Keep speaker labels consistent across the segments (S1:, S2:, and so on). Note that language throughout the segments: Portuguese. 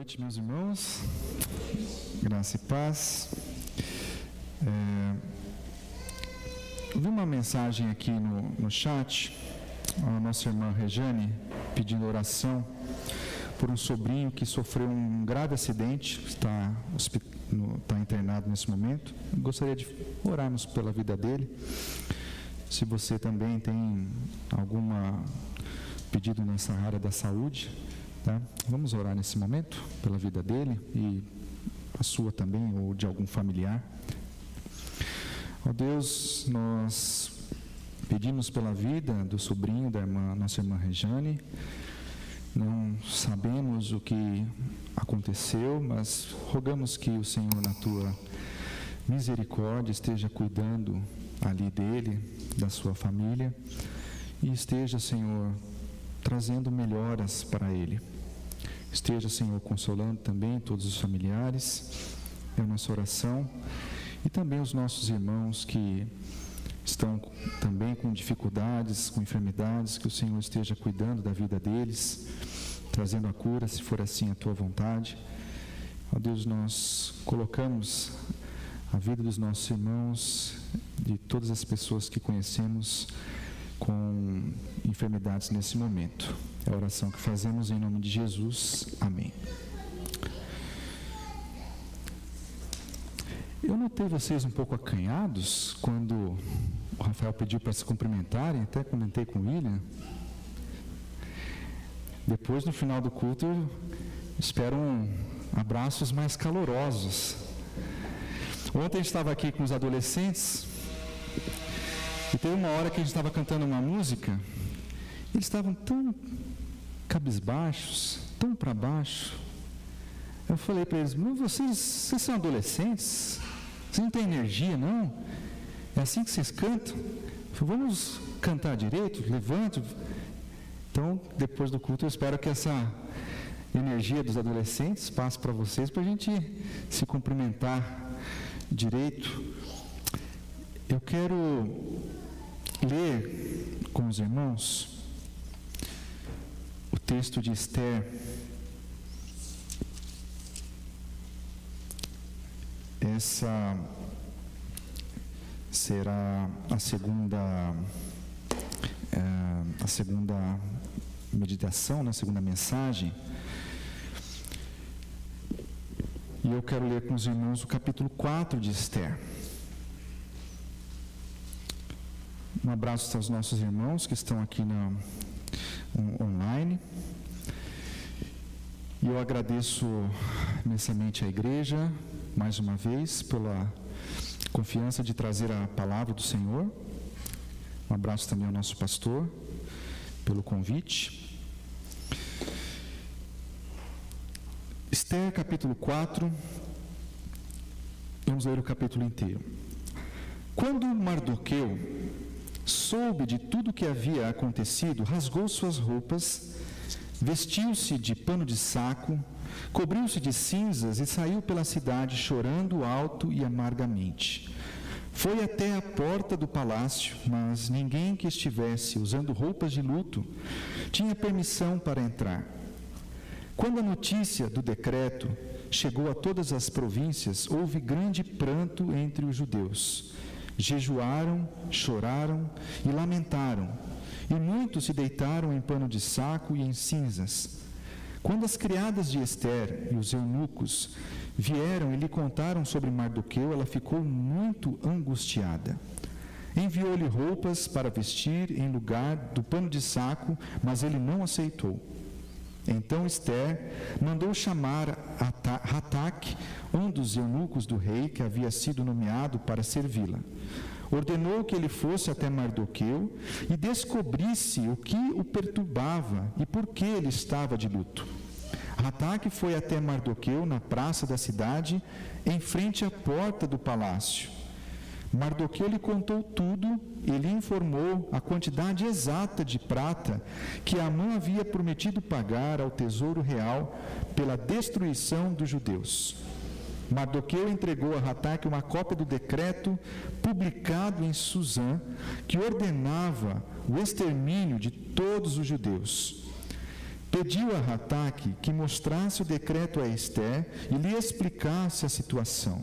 S1: noite, meus irmãos. Graça e paz. Eu vi uma mensagem aqui no chat, a nossa irmã Rejane pedindo oração por um sobrinho que sofreu um grave acidente, está internado nesse momento. Eu gostaria de orarmos pela vida dele. Se você também tem algum pedido nessa área da saúde, tá? Vamos orar nesse momento pela vida dele e a sua também, ou de algum familiar. Ó Deus, nós pedimos pela vida do sobrinho da nossa irmã Rejane. Não sabemos o que aconteceu, mas rogamos que o Senhor, na tua misericórdia, esteja cuidando ali dele, da sua família, e esteja, Senhor, trazendo melhoras para ele. Esteja, Senhor, consolando também todos os familiares. É a nossa oração. E também os nossos irmãos que estão também com dificuldades, com enfermidades, que o Senhor esteja cuidando da vida deles, trazendo a cura, se for assim a tua vontade. Ó Deus, nós colocamos a vida dos nossos irmãos, de todas as pessoas que conhecemos com enfermidades nesse momento. É a oração que fazemos em nome de Jesus. Amém. Eu notei vocês um pouco acanhados quando o Rafael pediu para se cumprimentarem, até comentei com o William. Depois, no final do culto, eu espero abraços mais calorosos. Ontem a gente estava aqui com os adolescentes e teve uma hora que a gente estava cantando uma música, eles estavam tão cabisbaixos, tão para baixo. Eu falei para eles: vocês são adolescentes? Vocês não têm energia, não? É assim que vocês cantam? Eu falei: vamos cantar direito, levante. Então, depois do culto, eu espero que essa energia dos adolescentes passe para vocês, para a gente se cumprimentar direito. Eu quero ler com os irmãos o texto de Esther. Essa será a segunda meditação, a segunda mensagem. E eu quero ler com os irmãos o capítulo 4 de Esther. Um abraço aos nossos irmãos que estão aqui online. E eu agradeço imensamente à igreja, mais uma vez, pela confiança de trazer a palavra do Senhor. Um abraço também ao nosso pastor, pelo convite. Esther, capítulo 4. Vamos ler o capítulo inteiro. Quando Mardoqueu soube de tudo o que havia acontecido, rasgou suas roupas, vestiu-se de pano de saco, cobriu-se de cinzas e saiu pela cidade chorando alto e amargamente. Foi até a porta do palácio, mas ninguém que estivesse usando roupas de luto tinha permissão para entrar. Quando a notícia do decreto chegou a todas as províncias, houve grande pranto entre os judeus. Jejuaram, choraram e lamentaram, e muitos se deitaram em pano de saco e em cinzas. Quando as criadas de Esther e os eunucos vieram e lhe contaram sobre Mardoqueu, ela ficou muito angustiada. Enviou-lhe roupas para vestir em lugar do pano de saco, mas ele não aceitou. Então Esther mandou chamar Hataque, um dos eunucos do rei, que havia sido nomeado para servi-la. Ordenou que ele fosse até Mardoqueu e descobrisse o que o perturbava e por que ele estava de luto. Hataque foi até Mardoqueu na praça da cidade, em frente à porta do palácio. Mardoqueu lhe contou tudo e lhe informou a quantidade exata de prata que Amã havia prometido pagar ao tesouro real pela destruição dos judeus. Mardoqueu entregou a Hataque uma cópia do decreto publicado em Susã, que ordenava o extermínio de todos os judeus. pediu a Rataque que mostrasse o decreto a Ester e lhe explicasse a situação.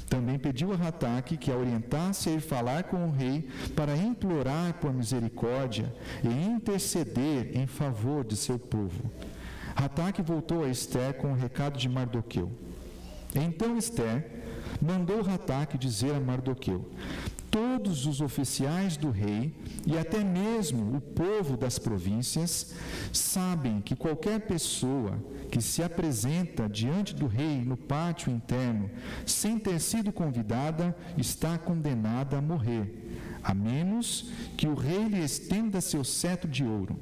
S1: Também pediu a Rataque que a orientasse a ir falar com o rei para implorar por misericórdia e interceder em favor de seu povo. Rataque voltou a Ester com o recado de Mardoqueu. Então Ester mandou Rataque dizer a Mardoqueu: todos os oficiais do rei e até mesmo o povo das províncias sabem que qualquer pessoa que se apresenta diante do rei no pátio interno sem ter sido convidada está condenada a morrer, a menos que o rei lhe estenda seu cetro de ouro.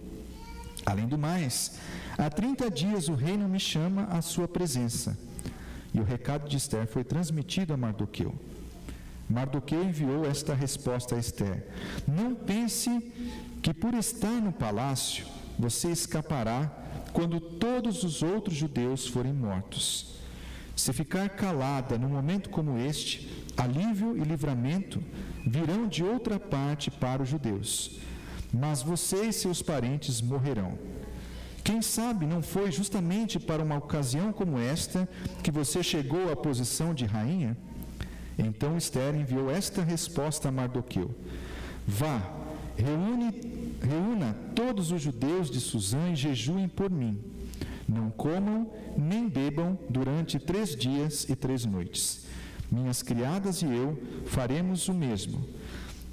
S1: Além do mais, há 30 dias o rei não me chama à sua presença. E o recado de Ester foi transmitido a Mardoqueu. Mardoqueu enviou esta resposta a Ester: não pense que por estar no palácio você escapará quando todos os outros judeus forem mortos. Se ficar calada num momento como este, alívio e livramento virão de outra parte para os judeus, mas você e seus parentes morrerão. Quem sabe não foi justamente para uma ocasião como esta que você chegou à posição de rainha? Então Ester enviou esta resposta a Mardoqueu: vá, reúna todos os judeus de Suzã e jejuem por mim. Não comam nem bebam durante 3 dias e 3 noites. Minhas criadas e eu faremos o mesmo.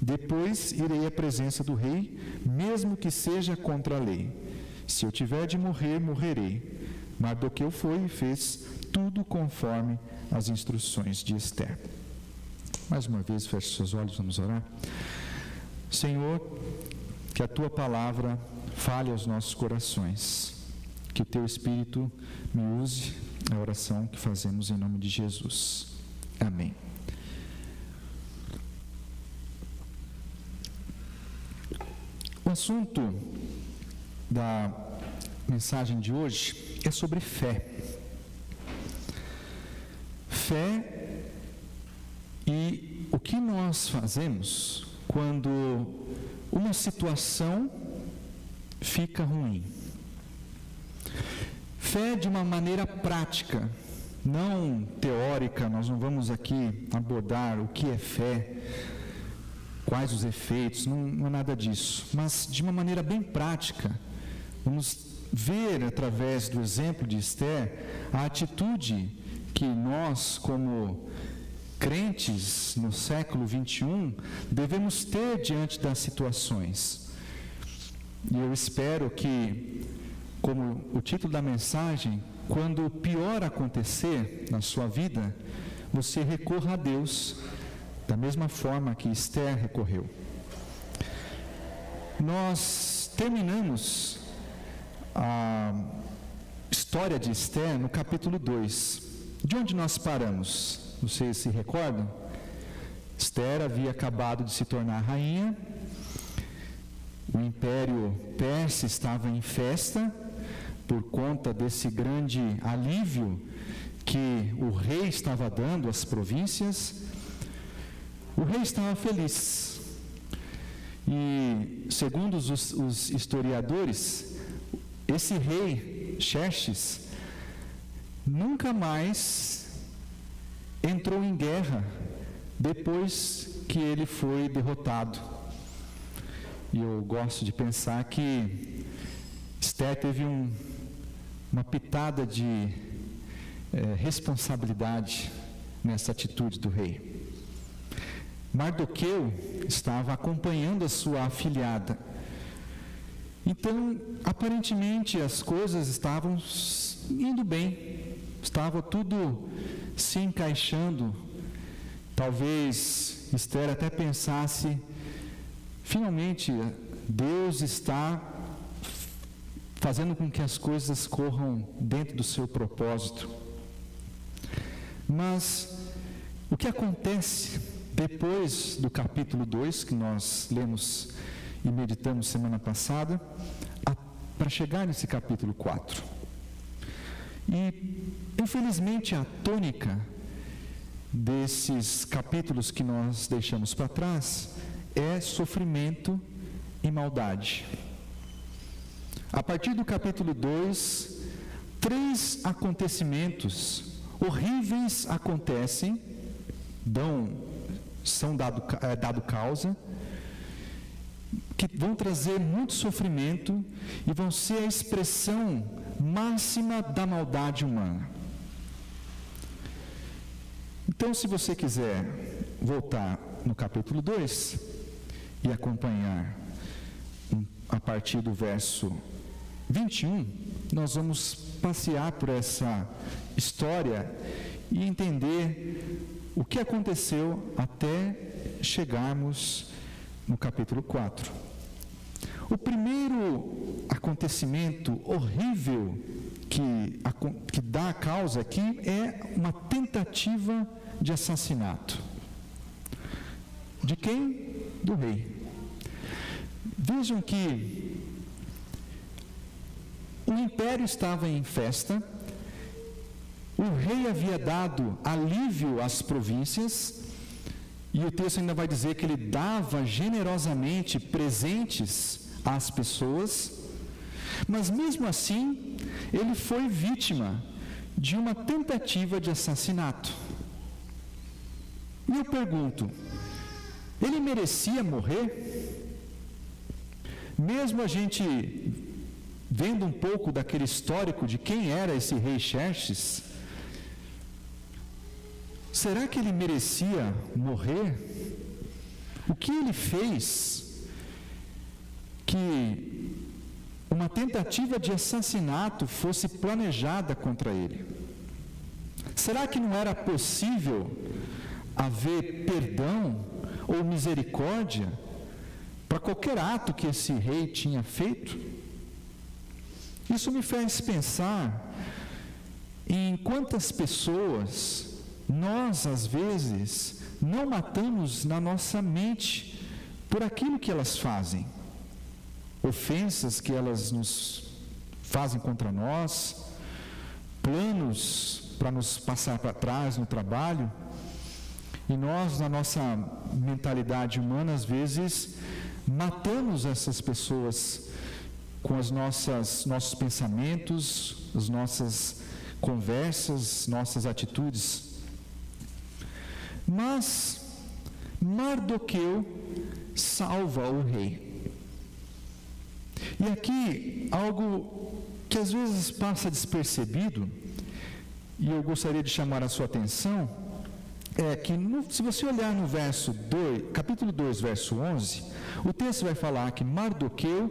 S1: Depois irei à presença do rei, mesmo que seja contra a lei. Se eu tiver de morrer, morrerei. Mardoqueu foi e fez tudo conforme as instruções de Ester. Mais uma vez, feche seus olhos, vamos orar. Senhor, que a Tua palavra fale aos nossos corações. Que o Teu Espírito me use na oração que fazemos em nome de Jesus. Amém. O assunto da mensagem de hoje é sobre fé. Fé e o que nós fazemos quando uma situação fica ruim. Fé de uma maneira prática, não teórica. Nós não vamos aqui abordar o que é fé, quais os efeitos, não é nada disso, mas de uma maneira bem prática. Vamos ver através do exemplo de Ester a atitude que nós, como crentes no século 21, devemos ter diante das situações. E eu espero que, como o título da mensagem, quando o pior acontecer na sua vida, você recorra a Deus da mesma forma que Ester recorreu. Nós terminamos a história de Ester no capítulo 2. De onde nós paramos? Vocês se recordam? Ester havia acabado de se tornar rainha, o Império Persa estava em festa por conta desse grande alívio que o rei estava dando às províncias. O rei estava feliz. E, segundo os historiadores, esse rei, Xerxes, nunca mais entrou em guerra depois que ele foi derrotado. E eu gosto de pensar que Ester teve uma pitada de responsabilidade nessa atitude do rei. Mardoqueu estava acompanhando a sua afilhada. Então, aparentemente, as coisas estavam indo bem, estava tudo se encaixando. Talvez Ester até pensasse: finalmente, Deus está fazendo com que as coisas corram dentro do seu propósito. Mas o que acontece depois do capítulo 2, que nós lemos e meditamos semana passada, para chegar nesse capítulo 4? E, infelizmente, a tônica desses capítulos que nós deixamos para trás é sofrimento e maldade. a partir do capítulo 2, 3 acontecimentos horríveis acontecem, são dado causa, que vão trazer muito sofrimento e vão ser a expressão máxima da maldade humana. Então, se você quiser voltar no capítulo 2 e acompanhar a partir do verso 21, nós vamos passear por essa história e entender o que aconteceu até chegarmos no capítulo 4. O primeiro acontecimento horrível que dá a causa aqui é uma tentativa de assassinato. De quem? Do rei. Vejam que o império estava em festa, o rei havia dado alívio às províncias, e o texto ainda vai dizer que ele dava generosamente presentes às pessoas, mas mesmo assim, ele foi vítima de uma tentativa de assassinato. E eu pergunto, ele merecia morrer? Mesmo a gente vendo um pouco daquele histórico de quem era esse rei Xerxes, será que ele merecia morrer? O que ele fez que uma tentativa de assassinato fosse planejada contra ele? Será que não era possível haver perdão ou misericórdia para qualquer ato que esse rei tinha feito? Isso me faz pensar em quantas pessoas nós, às vezes, não matamos na nossa mente por aquilo que elas fazem, ofensas que elas nos fazem contra nós, planos para nos passar para trás no trabalho, e nós, na nossa mentalidade humana, às vezes, matamos essas pessoas com os nossos pensamentos, as nossas conversas, nossas atitudes. Mas Mardoqueu salva o rei. E aqui, algo que às vezes passa despercebido, e eu gostaria de chamar a sua atenção, é que se você olhar no capítulo 2, verso 11, o texto vai falar que Mardoqueu,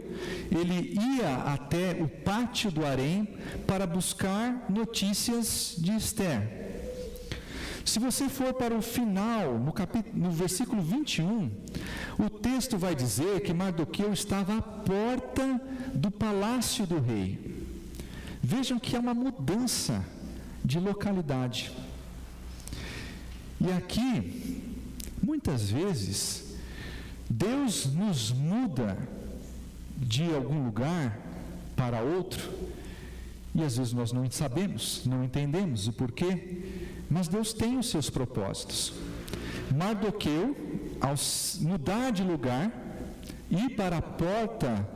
S1: ele ia até o pátio do harém para buscar notícias de Esther. Se você for para o final, no versículo 21, o texto vai dizer que Mardoqueu estava à porta do palácio do rei. Vejam que é uma mudança de localidade. E aqui, muitas vezes, Deus nos muda de algum lugar para outro, e às vezes nós não sabemos, não entendemos o porquê, mas Deus tem os seus propósitos. Mardoqueu, ao mudar de lugar, ir para a porta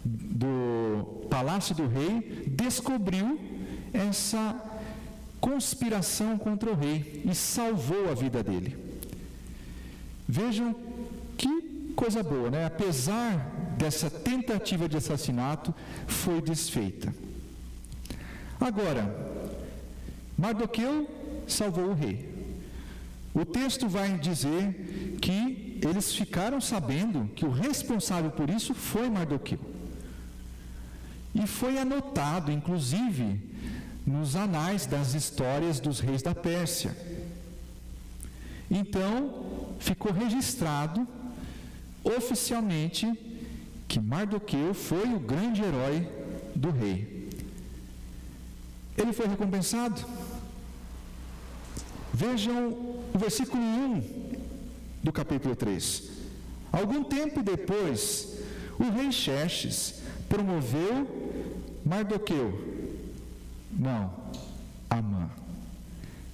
S1: do palácio do rei, descobriu essa conspiração contra o rei e salvou a vida dele. Vejam que coisa boa, né? Apesar dessa tentativa de assassinato, foi desfeita. Agora, Mardoqueu salvou o rei. O texto vai dizer que eles ficaram sabendo que o responsável por isso foi Mardoqueu. E foi anotado, inclusive, nos anais das histórias dos reis da Pérsia. Então, ficou registrado oficialmente que Mardoqueu foi o grande herói do rei. Ele foi recompensado. Vejam o versículo 1 do capítulo 3. Algum tempo depois, o rei Xerxes promoveu Amã,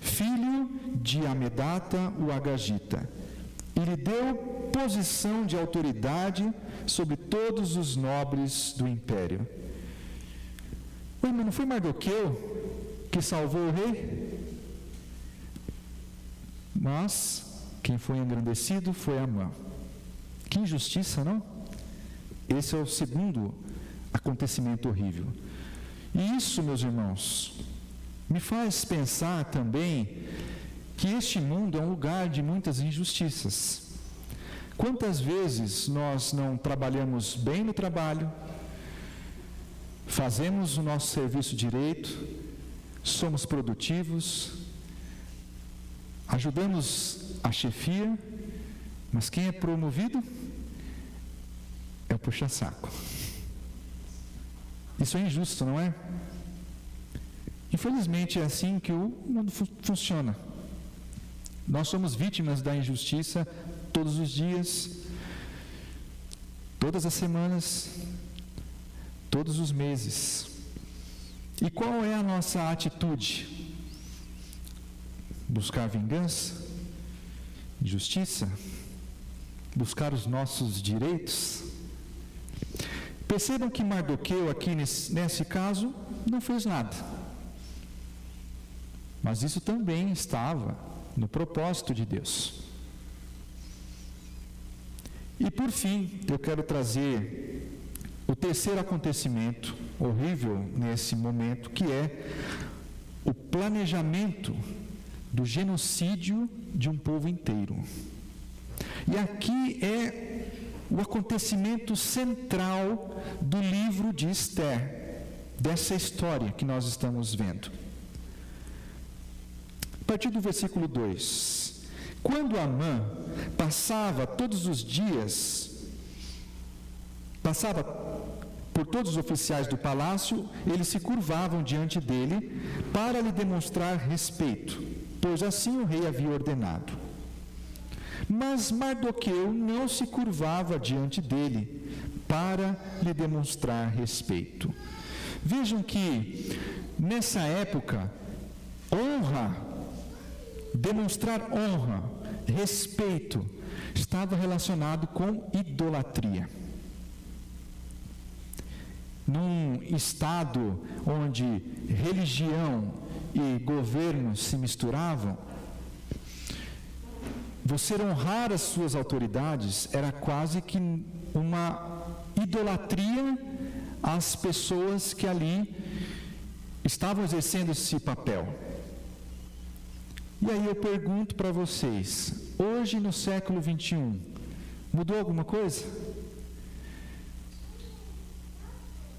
S1: filho de Amedata o Agagita, e lhe deu posição de autoridade sobre todos os nobres do império. Ué, mas não foi Mardoqueu que salvou o rei? Mas quem foi engrandecido foi Amã. Que injustiça, não? Esse é o segundo acontecimento horrível. E isso, meus irmãos, me faz pensar também que este mundo é um lugar de muitas injustiças. Quantas vezes nós não trabalhamos bem no trabalho, fazemos o nosso serviço direito, somos produtivos, ajudamos a chefia, mas quem é promovido é o puxa-saco. Isso é injusto, não é? Infelizmente é assim que o mundo funciona. Nós somos vítimas da injustiça todos os dias, todas as semanas, todos os meses. E qual é a nossa atitude? Buscar vingança? Justiça? Buscar os nossos direitos? Percebam que Mardoqueu aqui nesse caso não fez nada. Mas isso também estava no propósito de Deus. E por fim, eu quero trazer o terceiro acontecimento horrível nesse momento, que é o planejamento do genocídio de um povo inteiro. E aqui é o acontecimento central do livro de Esther, dessa história que nós estamos vendo. A partir do versículo 2: quando Amã passava todos os dias, passava por todos os oficiais do palácio, eles se curvavam diante dele para lhe demonstrar respeito, pois assim o rei havia ordenado. Mas Mardoqueu não se curvava diante dele para lhe demonstrar respeito. Vejam que nessa época, demonstrar honra, respeito, estava relacionado com idolatria. Num estado onde religião e governo se misturavam, você honrar as suas autoridades era quase que uma idolatria às pessoas que ali estavam exercendo esse papel. E aí eu pergunto para vocês, hoje no século 21, mudou alguma coisa?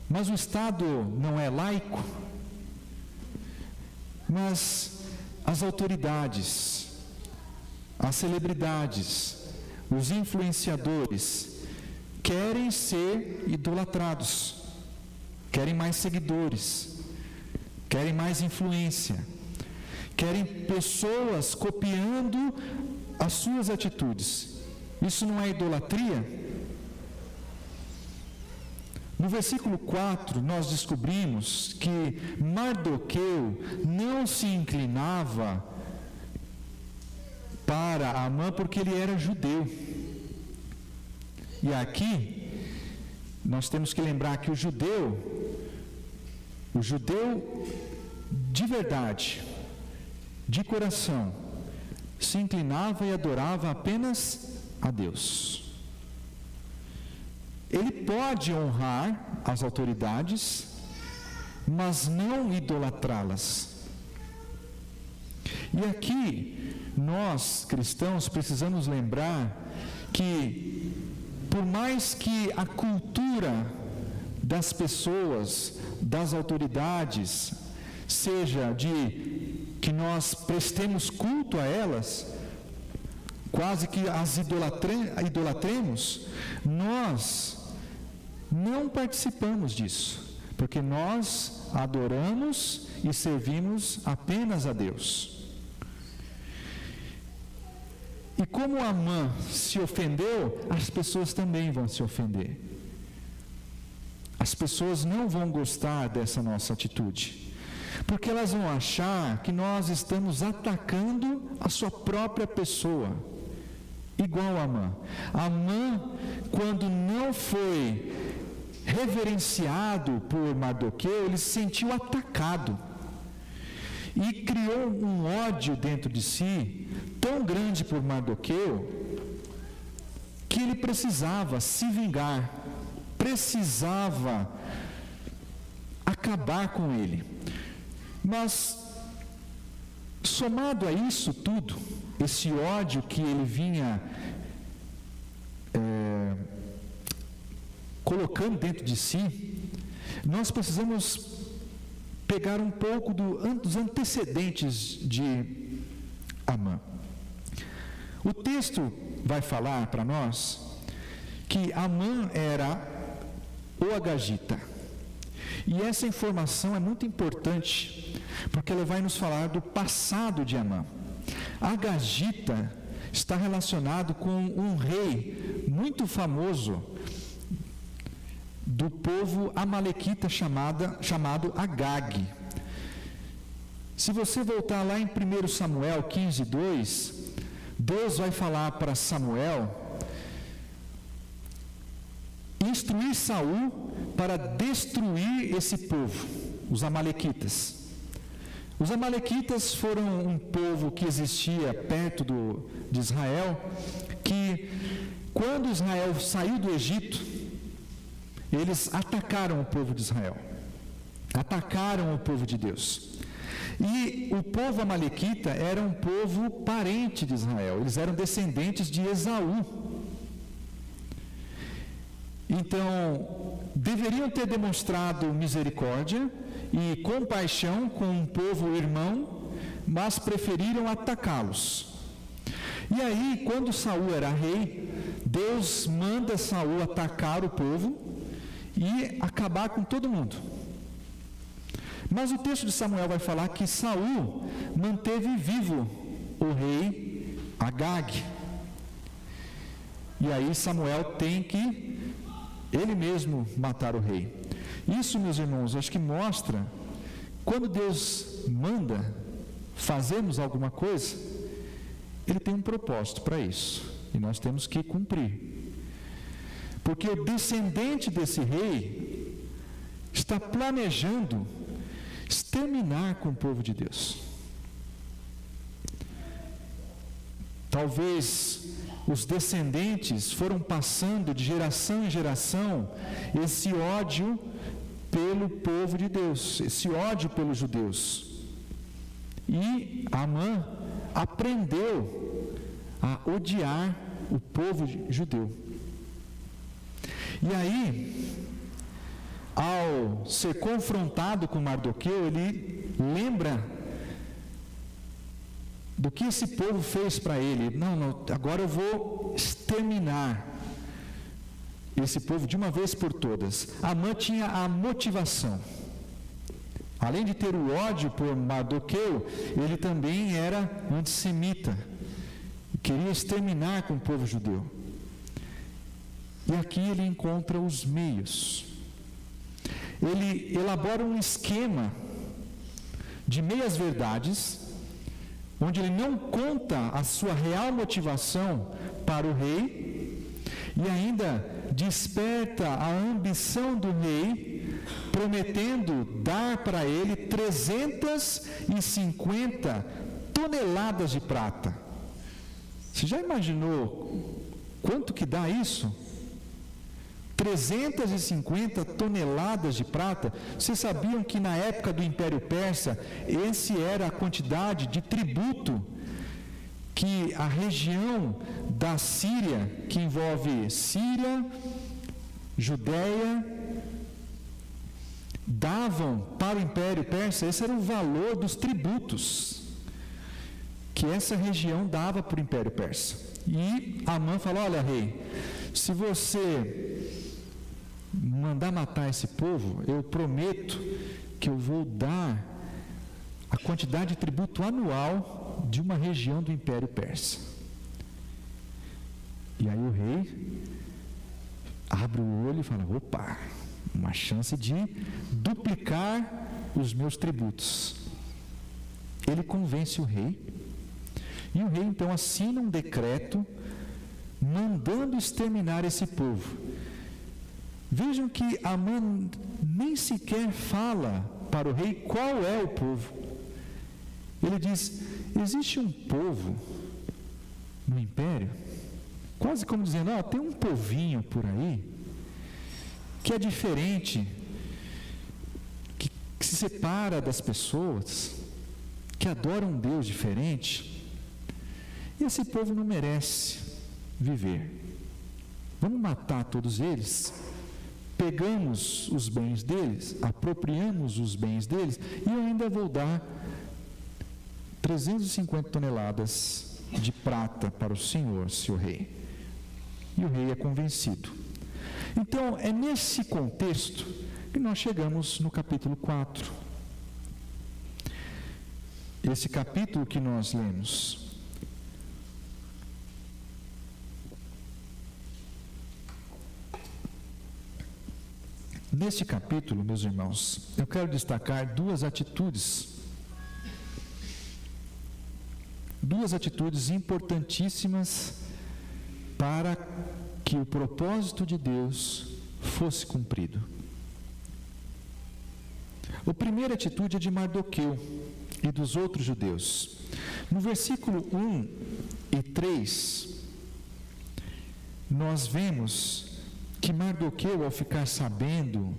S1: Mas o Estado não é laico? Mas as autoridades, as celebridades, os influenciadores querem ser idolatrados, querem mais seguidores, querem mais influência, querem pessoas copiando as suas atitudes. Isso não é idolatria? No versículo 4, nós descobrimos que Mardoqueu não se inclinava para Amã porque ele era judeu. E aqui, nós temos que lembrar que o judeu de verdade, de coração, se inclinava e adorava apenas a Deus. Ele pode honrar as autoridades, mas não idolatrá-las. E aqui, nós cristãos precisamos lembrar que, por mais que a cultura das pessoas, das autoridades, seja de que nós prestemos culto a elas, quase que as idolatremos, nós não participamos disso, porque nós adoramos e servimos apenas a Deus. E como Amã se ofendeu, as pessoas também vão se ofender. As pessoas não vão gostar dessa nossa atitude, porque elas vão achar que nós estamos atacando a sua própria pessoa, igual Amã. Amã, quando não foi reverenciado por Mardoqueu, ele se sentiu atacado e criou um ódio dentro de si tão grande por Mardoqueu que ele precisava se vingar, precisava acabar com ele. Mas, somado a isso tudo, esse ódio que ele vinha colocando dentro de si, nós precisamos pegar um pouco dos antecedentes de Amã. O texto vai falar para nós que Amã era o agagita. E essa informação é muito importante, porque ela vai nos falar do passado de Amã. Agagita está relacionado com um rei muito famoso do povo amalequita chamado Agag. Se você voltar lá em 1 Samuel 15:2, Deus vai falar para Samuel instruir Saul para destruir esse povo, os amalequitas. Os amalequitas foram um povo que existia perto de Israel, que quando Israel saiu do Egito, eles atacaram o povo de Israel, atacaram o povo de Deus. E o povo amalequita era um povo parente de Israel, eles eram descendentes de Esaú. Então, deveriam ter demonstrado misericórdia e compaixão com um povo irmão, mas preferiram atacá-los. E aí, quando Saul era rei, Deus manda Saul atacar o povo e acabar com todo mundo. Mas o texto de Samuel vai falar que Saul manteve vivo o rei Agag. E aí Samuel tem que ele mesmo matar o rei. Isso, meus irmãos, acho que mostra, quando Deus manda fazermos alguma coisa, Ele tem um propósito para isso, e nós temos que cumprir. Porque o descendente desse rei está planejando exterminar com o povo de Deus. Talvez os descendentes foram passando de geração em geração esse ódio pelo povo de Deus, esse ódio pelos judeus. E Amã aprendeu a odiar o povo judeu. E aí, ao ser confrontado com Mardoqueu, ele lembra do que esse povo fez para ele. Não, agora eu vou exterminar esse povo de uma vez por todas. Amã tinha a motivação. Além de ter o ódio por Mardoqueu, ele também era antissemita. Queria exterminar com o povo judeu. E aqui ele encontra os meios. Ele elabora um esquema de meias verdades, onde ele não conta a sua real motivação para o rei, e ainda desperta a ambição do rei, prometendo dar para ele 350 toneladas de prata. Você já imaginou quanto que dá isso? 350 toneladas de prata. Vocês sabiam que na época do Império Persa, esse era a quantidade de tributo que a região da Síria, que envolve Síria, Judéia, davam para o Império Persa? Esse era o valor dos tributos que essa região dava para o Império Persa. E Amã falou: olha, rei, se você mandar matar esse povo, eu prometo que eu vou dar a quantidade de tributo anual de uma região do Império Persa. E aí o rei abre o olho e fala: opa, uma chance de duplicar os meus tributos. Ele convence o rei, e o rei então assina um decreto mandando exterminar esse povo. Vejam que Amã nem sequer fala para o rei qual é o povo. Ele diz: existe um povo no império, quase como dizendo, tem um povinho por aí, que é diferente, que se separa das pessoas, que adora um Deus diferente, e esse povo não merece viver. Vamos matar todos eles, pegamos os bens deles, apropriamos os bens deles, e eu ainda vou dar 350 toneladas de prata para o senhor, seu rei. E o rei é convencido. Então, é nesse contexto que nós chegamos no capítulo 4. Esse capítulo que nós lemos. Neste capítulo, meus irmãos, eu quero destacar duas atitudes importantíssimas para que o propósito de Deus fosse cumprido. A primeira atitude é de Mardoqueu e dos outros judeus. No versículo 1 e 3, nós vemos que Mardoqueu, ao ficar sabendo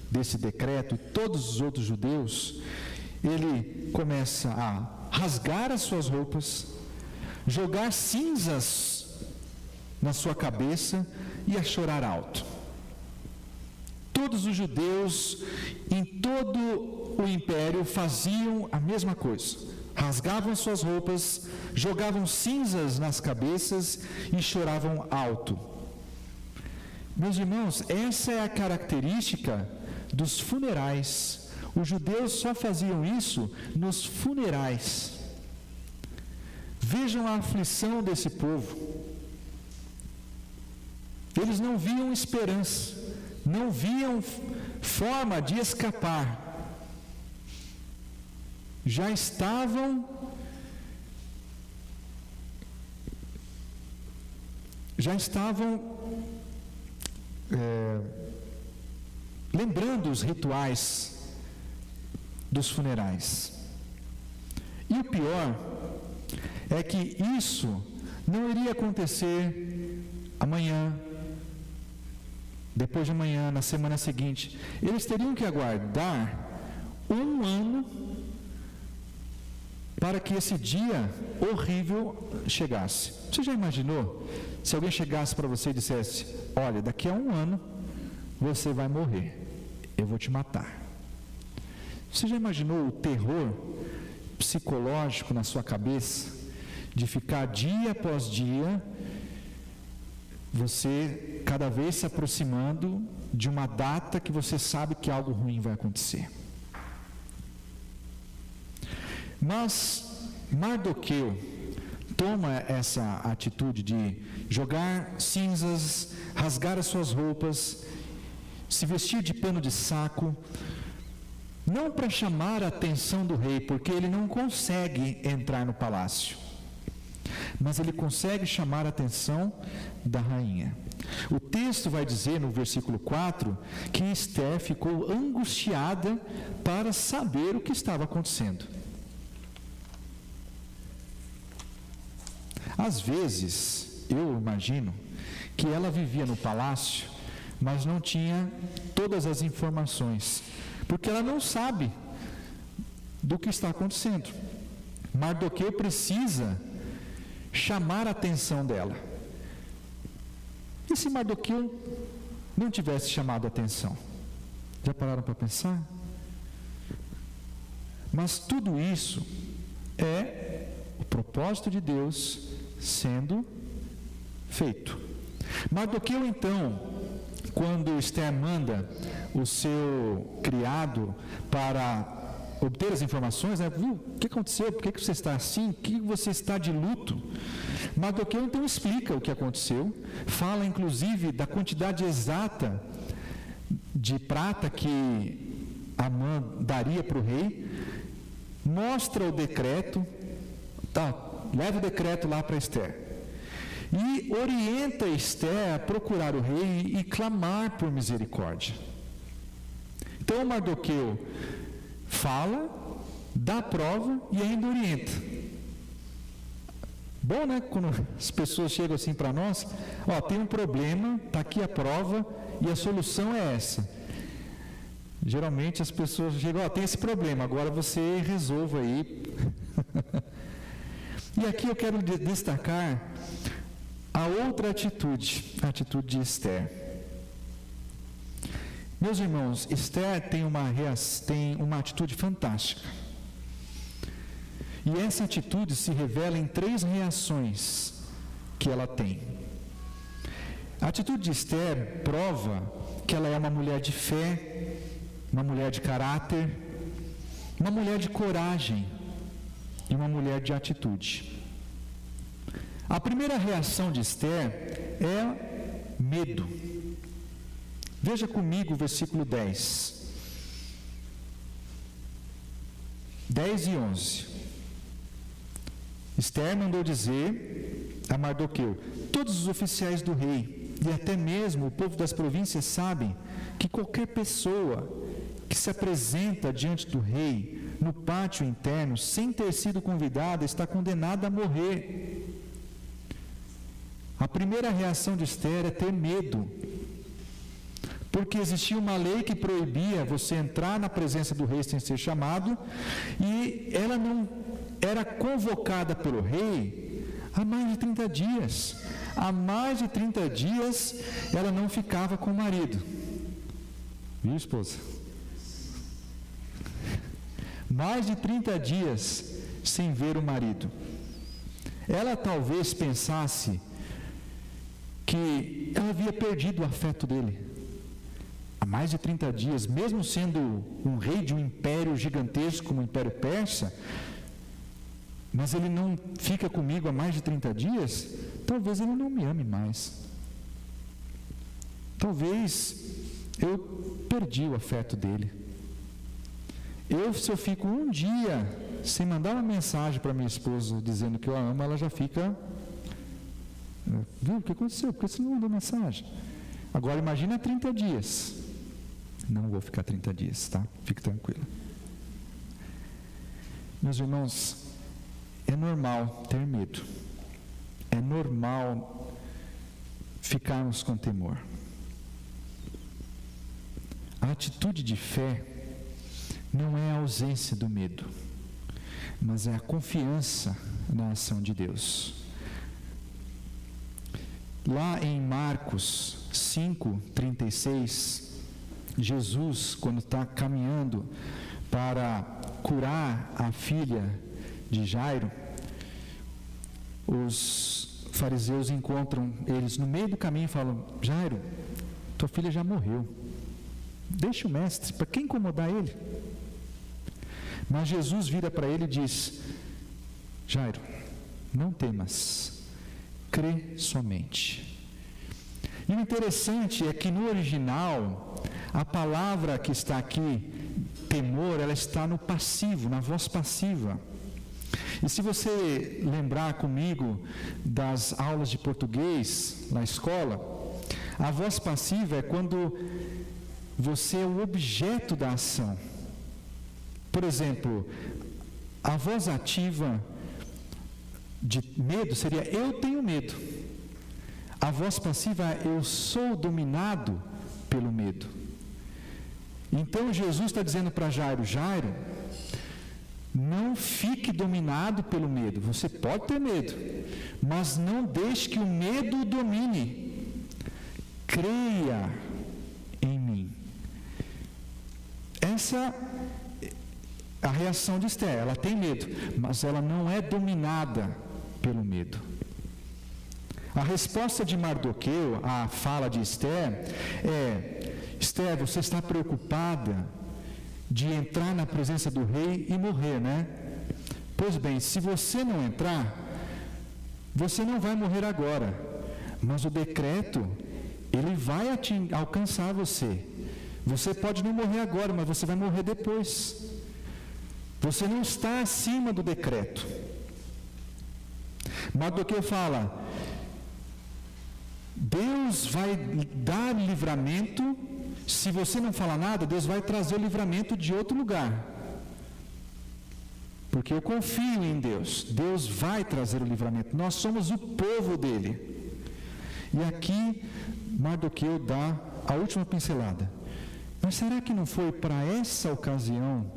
S1: desse decreto, e todos os outros judeus, ele começa a rasgar as suas roupas, jogar cinzas na sua cabeça e a chorar alto. Todos os judeus em todo o império faziam a mesma coisa. Rasgavam suas roupas, jogavam cinzas nas cabeças e choravam alto. Meus irmãos, essa é a característica dos funerais. Os judeus só faziam isso nos funerais. Vejam a aflição desse povo. Eles não viam esperança, não viam forma de escapar. Já estavam lembrando os rituais dos funerais. E o pior é que isso não iria acontecer amanhã, depois de amanhã, na semana seguinte. Eles teriam que aguardar 1 ano para que esse dia horrível chegasse. Você já imaginou se alguém chegasse para você e dissesse: olha, daqui a 1 ano você vai morrer, eu vou te matar? Você já imaginou o terror psicológico na sua cabeça, de ficar dia após dia, você cada vez se aproximando de uma data que você sabe que algo ruim vai acontecer? Mas Mardoqueu toma essa atitude de jogar cinzas, rasgar as suas roupas, se vestir de pano de saco, não para chamar a atenção do rei, porque ele não consegue entrar no palácio, mas ele consegue chamar a atenção da rainha. O texto vai dizer no versículo 4 que Esther ficou angustiada para saber o que estava acontecendo. Às vezes, eu imagino que ela vivia no palácio, mas não tinha todas as informações, porque ela não sabe do que está acontecendo. Mardoqueu precisa chamar a atenção dela. E se Mardoqueu não tivesse chamado a atenção? Já pararam para pensar? Mas tudo isso é o propósito de Deus sendo feito. Mardoqueu, então, quando Esther manda o seu criado para obter as informações, viu? O que aconteceu? Por que você está assim? Por que você está de luto? Mardoqueu então explica o que aconteceu, fala inclusive da quantidade exata de prata que Amã daria para o rei, mostra o decreto, leva o decreto lá para Esther. e orienta Esther a procurar o rei e clamar por misericórdia. Então Mardoqueu fala, dá prova e ainda orienta. Bom, né? Quando as pessoas chegam assim para nós, tem um problema, está aqui a prova e a solução é essa. Geralmente as pessoas chegam, tem esse problema, agora você resolva aí. E aqui eu quero destacar a outra atitude, a atitude de Esther. Meus irmãos, Esther tem uma atitude fantástica. E essa atitude se revela em 3 reações que ela tem. A atitude de Esther prova que ela é uma mulher de fé, uma mulher de caráter, uma mulher de coragem e uma mulher de atitude. A primeira reação de Esther é medo. Veja comigo o versículo 10 e 11. Esther mandou dizer a Mardoqueu: todos os oficiais do rei e até mesmo o povo das províncias sabem que qualquer pessoa que se apresenta diante do rei no pátio interno sem ter sido convidada está condenada a morrer. A primeira reação de Esther é ter medo, porque existia uma lei que proibia você entrar na presença do rei sem ser chamado, e ela não era convocada pelo rei há mais de 30 dias. Há mais de 30 dias ela não ficava com o marido. Viu, esposa? Mais de 30 dias sem ver o marido. Ela talvez pensasse que ela havia perdido o afeto dele. Há mais de 30 dias, mesmo sendo um rei de um império gigantesco como o Império Persa, mas ele não fica comigo há mais de 30 dias, talvez ele não me ame mais. Talvez eu perdi o afeto dele. Se eu fico um dia sem mandar uma mensagem para minha esposa dizendo que eu a amo, ela já fica... Viu, o que aconteceu? Por que você não mandou mensagem? Agora imagina 30 dias. Não vou ficar 30 dias, tá? Fique tranquilo. Meus irmãos, é normal ter medo. É normal ficarmos com temor. A atitude de fé não é a ausência do medo, mas é a confiança na ação de Deus. Lá em Marcos 5:36, Jesus, quando está caminhando para curar a filha de Jairo, os fariseus encontram eles no meio do caminho e falam: Jairo, tua filha já morreu, deixa o mestre, para que incomodar ele? Mas Jesus vira para ele e diz: Jairo, não temas, crê somente. E o interessante é que no original, a palavra que está aqui, temor, ela está no passivo, na voz passiva. E se você lembrar comigo das aulas de português na escola, a voz passiva é quando você é o objeto da ação. Por exemplo, a voz ativa de medo seria: eu tenho medo. A voz passiva é: eu sou dominado pelo medo. Então Jesus está dizendo para Jairo: Jairo, não fique dominado pelo medo. Você pode ter medo, mas não deixe que o medo o domine. Creia em mim. Essa é a reação de Esther. Ela tem medo, mas ela não é dominada pelo medo. A resposta de Mardoqueu à fala de Esther é: Esther, você está preocupada de entrar na presença do rei e morrer, né? Pois bem, se você não entrar, você não vai morrer agora, mas o decreto, ele vai alcançar você. Você pode não morrer agora, mas você vai morrer depois. Você não está acima do decreto. Mardoqueu fala: Deus vai dar livramento. Se você não falar nada, Deus vai trazer o livramento de outro lugar. Porque eu confio em Deus. Deus vai trazer o livramento. Nós somos o povo dele. E aqui Mardoqueu dá a última pincelada. Mas será que não foi para essa ocasião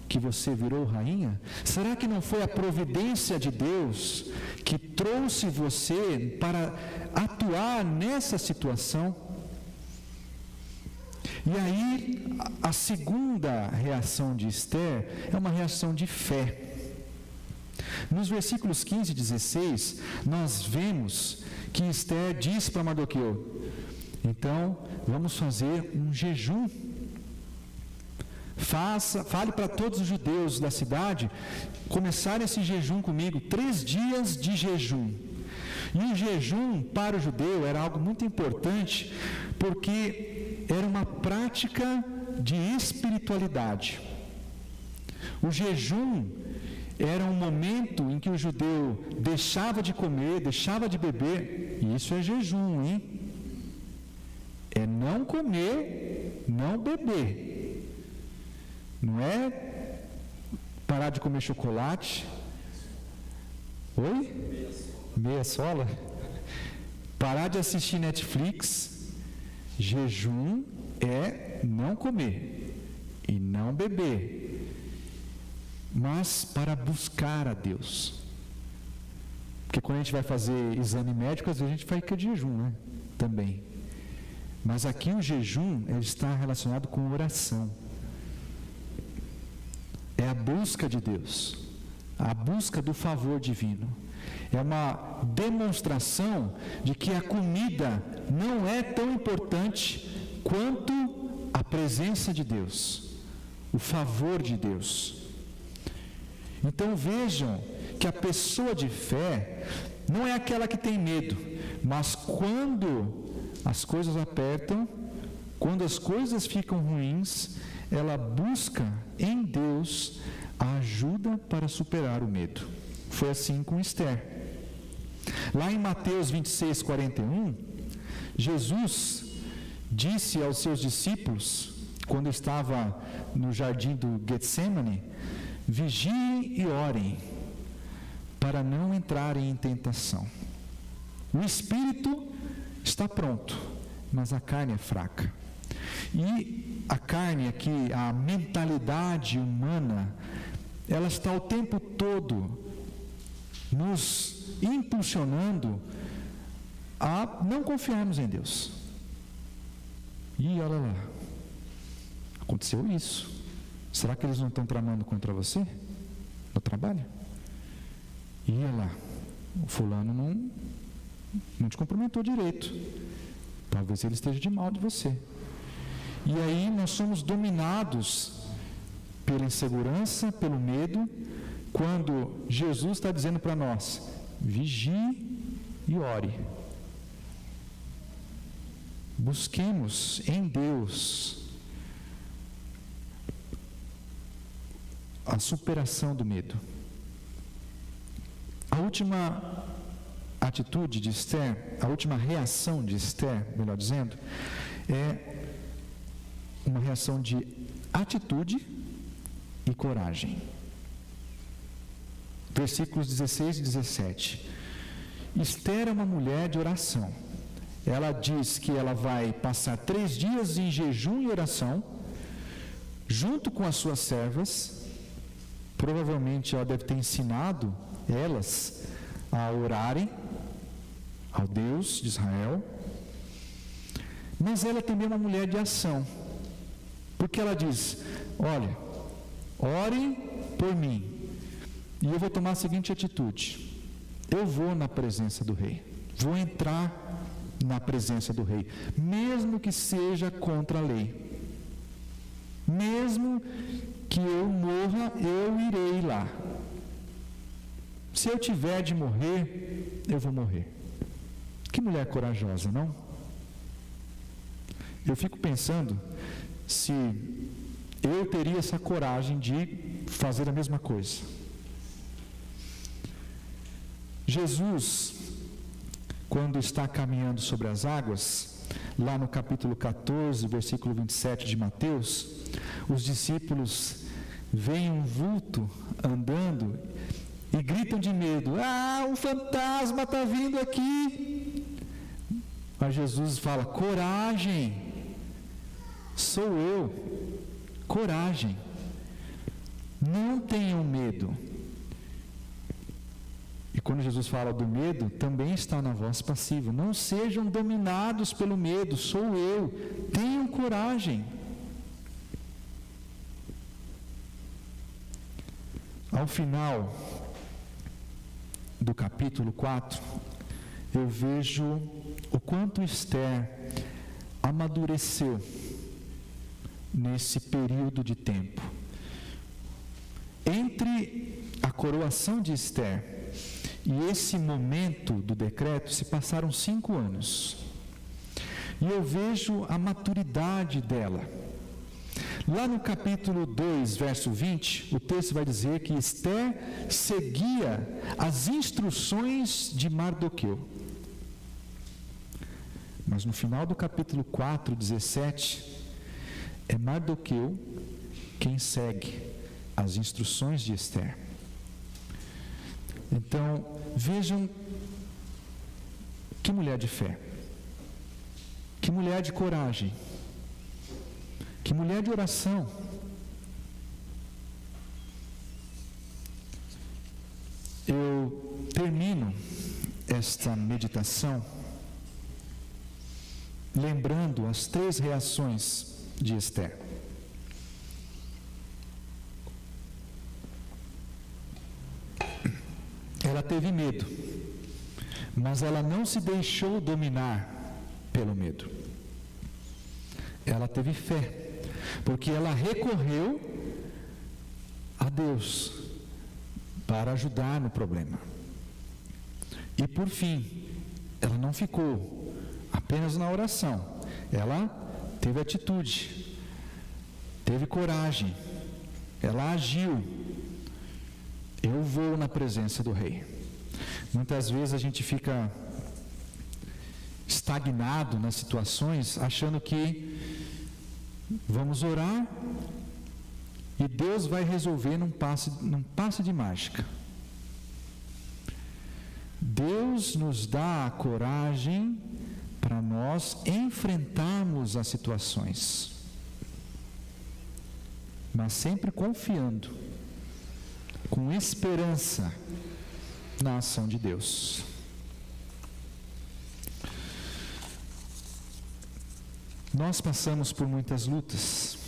S1: que você virou rainha? Será que não foi a providência de Deus que trouxe você para atuar nessa situação? E aí, a segunda reação de Esther é uma reação de fé. Nos versículos 15 e 16, nós vemos que Esther diz para Mardoqueu: então, vamos fazer um jejum. Fale para todos os judeus da cidade começarem esse jejum comigo, 3 dias de jejum. E o jejum para o judeu era algo muito importante, porque era uma prática de espiritualidade. O jejum era um momento em que o judeu deixava de comer, deixava de beber, e isso é jejum, hein? É não comer, não beber. Não é parar de comer chocolate. Oi? Meia sola? Parar de assistir Netflix. Jejum é não comer e não beber, mas para buscar a Deus. Porque quando a gente vai fazer exame médico, às vezes a gente fica de jejum, né? Também. Mas aqui o jejum ele está relacionado com oração. É a busca de Deus, a busca do favor divino. É uma demonstração de que a comida não é tão importante quanto a presença de Deus, o favor de Deus. Então vejam que a pessoa de fé não é aquela que tem medo, mas quando as coisas apertam, quando as coisas ficam ruins, ela busca em Deus a ajuda para superar o medo. Foi assim com Esther. Lá em Mateus 26, 41, Jesus disse aos seus discípulos, quando estava no jardim do Getsemane: vigiem e orem, para não entrarem em tentação. O espírito está pronto, mas a carne é fraca. E a carne aqui, a mentalidade humana, ela está o tempo todo nos impulsionando a não confiarmos em Deus. E olha lá, aconteceu isso. Será que eles não estão tramando contra você no trabalho? E olha lá, o fulano não te cumprimentou direito. Talvez ele esteja de mal de você. E aí nós somos dominados pela insegurança, pelo medo, quando Jesus está dizendo para nós: vigie e ore. Busquemos em Deus a superação do medo. A última atitude de Esther, a última reação de Esther, melhor dizendo, é uma reação de atitude e coragem. Versículos 16 e 17. Esther é uma mulher de oração. Ela diz que ela vai passar 3 dias em jejum e oração, junto com as suas servas. Provavelmente ela deve ter ensinado elas a orarem ao Deus de Israel. Mas ela é também uma mulher de ação, porque ela diz: olha, orem por mim, e eu vou tomar a seguinte atitude: eu vou na presença do rei, vou entrar na presença do rei, mesmo que seja contra a lei, mesmo que eu morra, eu irei lá. Se eu tiver de morrer, eu vou morrer. Que mulher corajosa, não? Eu fico pensando se eu teria essa coragem de fazer a mesma coisa. Jesus quando está caminhando sobre as águas, lá no capítulo 14, versículo 27 de Mateus, os discípulos veem um vulto andando e gritam de medo: um fantasma está vindo aqui. Mas Jesus fala: coragem, sou eu, coragem, não tenham medo. E quando Jesus fala do medo, também está na voz passiva: não sejam dominados pelo medo, sou eu, tenham coragem. Ao final do capítulo 4, eu vejo o quanto Esther amadureceu nesse período de tempo. Entre a coroação de Esther e esse momento do decreto se passaram 5 anos. E eu vejo a maturidade dela. Lá no capítulo 2, verso 20, o texto vai dizer que Esther seguia as instruções de Mardoqueu. Mas no final do capítulo 4, 17, é Mardoqueu quem segue as instruções de Esther. Então, vejam que mulher de fé, que mulher de coragem, que mulher de oração. Eu termino esta meditação lembrando as 3 reações de Esther. Ela teve medo, mas ela não se deixou dominar pelo medo. Ela teve fé, porque ela recorreu a Deus para ajudar no problema. E por fim, ela não ficou apenas na oração, ela teve atitude, teve coragem, ela agiu. Eu vou na presença do rei. Muitas vezes a gente fica estagnado nas situações, achando que vamos orar e Deus vai resolver num passe de mágica. Deus nos dá a coragem para nós enfrentarmos as situações, mas sempre confiando, com esperança na ação de Deus. Nós passamos por muitas lutas,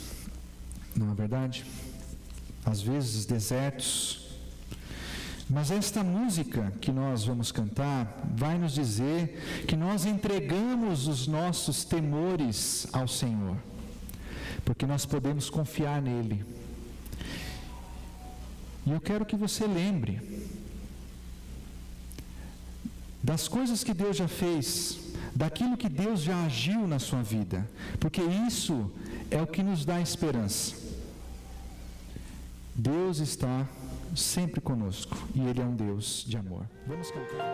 S1: não é verdade? Às vezes desertos, mas esta música que nós vamos cantar vai nos dizer que nós entregamos os nossos temores ao Senhor, porque nós podemos confiar nele. E eu quero que você lembre das coisas que Deus já fez, daquilo que Deus já agiu na sua vida, porque isso é o que nos dá esperança. Deus está sempre conosco e Ele é um Deus de amor. Vamos cantar.